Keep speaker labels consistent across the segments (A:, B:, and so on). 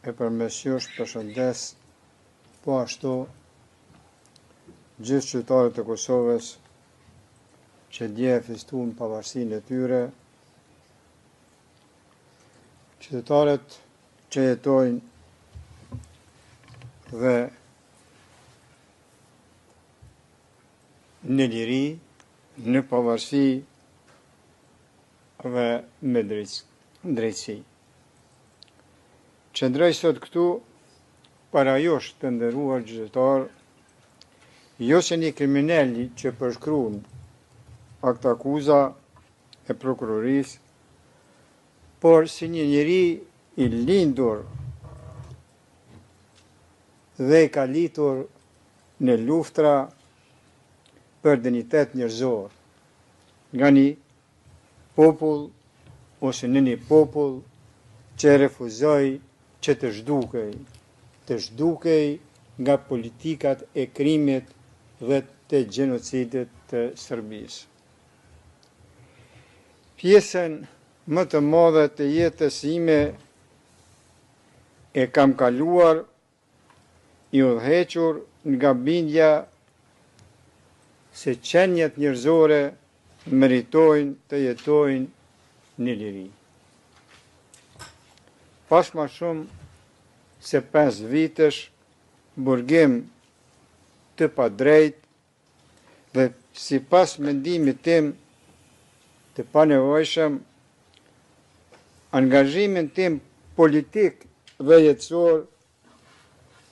A: e përmes jush përshëndes po ashtu gjithë qytetarët e Kosovës që dje e festuan pavarësinë e tyre, qytetarët që jetojnë dhe në liri, në pavarësi dhe me drejtësi. Qëndroj sot këtu para jush të nderuar gjyqtar, jo se një kriminali që përshkruan akt akuza e prokurorisë, por si një njeri i lindur dhe i kalitur në luftra për dinitet njerëzor, nga një popull ose në një popull që refuzoi që të zhdukej nga politikat e krimit dhe të gjenocidit të Serbisë. Pjesën më të madhe të jetës ime e kam kaluar i udhëhequr nga bindja se qenjet njerëzore meritojnë të jetojnë në liri. Pas ma shumë se 5 vitesh burgim të padrejt dhe si pas mendimit tim të panevojshëm, angazhimin tim politik dhe jetësor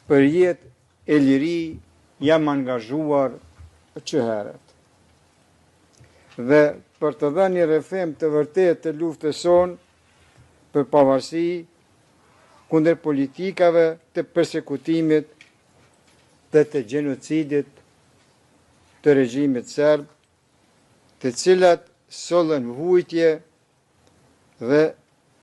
A: për jetë e liri jam angazhuar që heret. Dhe për të dhënë një rrëfim të vërtet të luftës sonë për pavarësi kundër politikave të persekutimit dhe të gjenocidit të regjimit serb, të cilat sollën vujtje dhe